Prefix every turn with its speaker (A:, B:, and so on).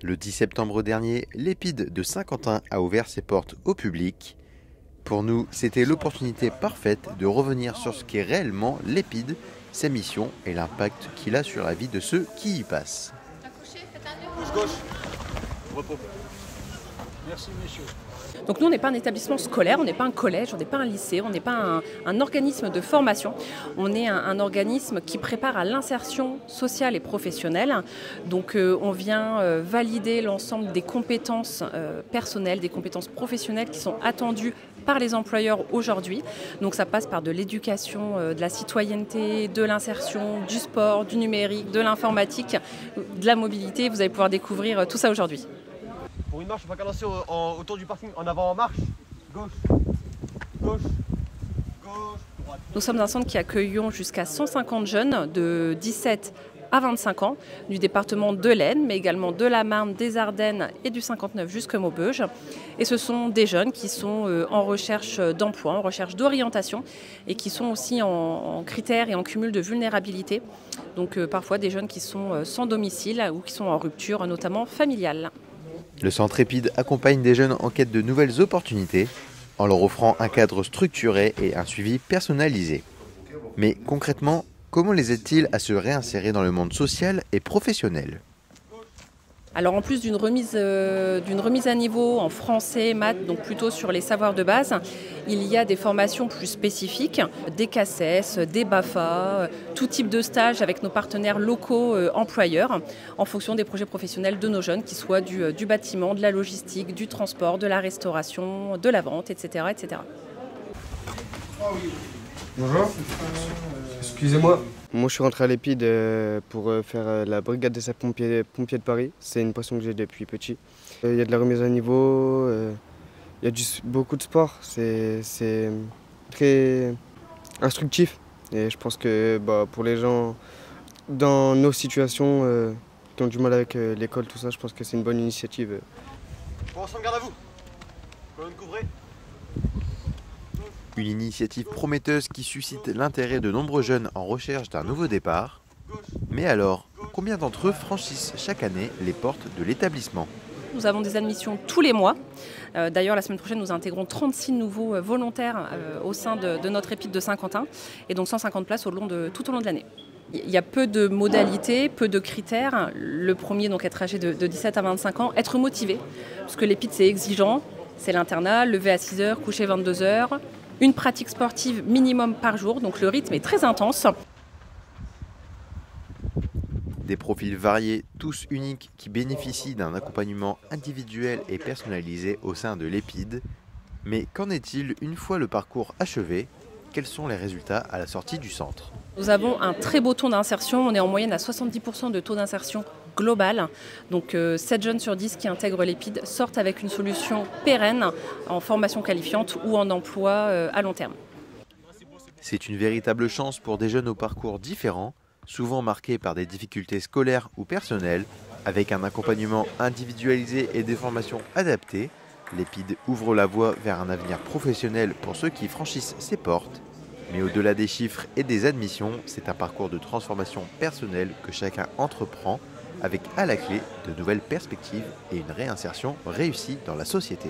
A: Le 10 septembre dernier, l'Épide de Saint-Quentin a ouvert ses portes au public. Pour nous, c'était l'opportunité parfaite de revenir sur ce qu'est réellement l'Épide, sa mission et l'impact qu'il a sur la vie de ceux qui y passent.
B: Gauche, repos. Merci messieurs.
C: Donc nous, on n'est pas un établissement scolaire, on n'est pas un collège, on n'est pas un lycée, on n'est pas un organisme de formation. On est un organisme qui prépare à l'insertion sociale et professionnelle. Donc on vient valider l'ensemble des compétences personnelles, des compétences professionnelles qui sont attendues par les employeurs aujourd'hui. Donc ça passe par de l'éducation, de la citoyenneté, de l'insertion, du sport, du numérique, de l'informatique, de la mobilité. Vous allez pouvoir découvrir tout ça aujourd'hui.
D: Pour une marche, on va cadencer autour du parking. En avant, en marche. Gauche, gauche, gauche, droite.
C: Nous sommes un centre qui accueillons jusqu'à 150 jeunes de 17 à 25 ans du département de l'Aisne, mais également de la Marne, des Ardennes et du 59 jusqu'à Maubeuge. Et ce sont des jeunes qui sont en recherche d'emploi, en recherche d'orientation et qui sont aussi en critères et en cumul de vulnérabilité. Donc parfois des jeunes qui sont sans domicile ou qui sont en rupture, notamment familiale.
A: Le centre Épide accompagne des jeunes en quête de nouvelles opportunités en leur offrant un cadre structuré et un suivi personnalisé. Mais concrètement, comment les aide-t-il à se réinsérer dans le monde social et professionnel ?
C: Alors en plus d'une remise à niveau en français, maths, donc plutôt sur les savoirs de base, il y a des formations plus spécifiques, des CACES, des BAFA, tout type de stages avec nos partenaires locaux employeurs en fonction des projets professionnels de nos jeunes, qui soient du bâtiment, de la logistique, du transport, de la restauration, de la vente, etc. etc.
E: Bonjour, excusez-moi. Moi je suis rentré à l'Épide pour faire la brigade des sapeurs-pompiers de Paris. C'est une passion que j'ai depuis petit. Il y a de la remise à niveau, il y a beaucoup de sport. C'est très instructif. Et je pense que pour les gens dans nos situations qui ont du mal avec l'école, tout ça, je pense que c'est une bonne initiative.
D: Bon, ensemble, garde à vous. Colonne couvrée.
A: Une initiative prometteuse qui suscite l'intérêt de nombreux jeunes en recherche d'un nouveau départ. Mais alors, combien d'entre eux franchissent chaque année les portes de l'établissement ?
C: Nous avons des admissions tous les mois. D'ailleurs, la semaine prochaine, nous intégrons 36 nouveaux volontaires au sein de notre Épide de Saint-Quentin et donc 150 places tout au long de l'année. Il y a peu de modalités, peu de critères. Le premier, donc être âgé de 17 à 25 ans, être motivé, parce que l'Épide, c'est exigeant, c'est l'internat, lever à 6 h, coucher 22 h. Une pratique sportive minimum par jour, donc le rythme est très intense.
A: Des profils variés, tous uniques, qui bénéficient d'un accompagnement individuel et personnalisé au sein de l'Épide. Mais qu'en est-il une fois le parcours achevé ? Quels sont les résultats à la sortie du centre ?
C: Nous avons un très beau taux d'insertion, on est en moyenne à 70% de taux d'insertion global. Donc 7 jeunes sur 10 qui intègrent l'Épide sortent avec une solution pérenne en formation qualifiante ou en emploi à long terme.
A: C'est une véritable chance pour des jeunes au parcours différents, souvent marqués par des difficultés scolaires ou personnelles. Avec un accompagnement individualisé et des formations adaptées, l'Épide ouvre la voie vers un avenir professionnel pour ceux qui franchissent ses portes. Mais au-delà des chiffres et des admissions, c'est un parcours de transformation personnelle que chacun entreprend, avec à la clé de nouvelles perspectives et une réinsertion réussie dans la société.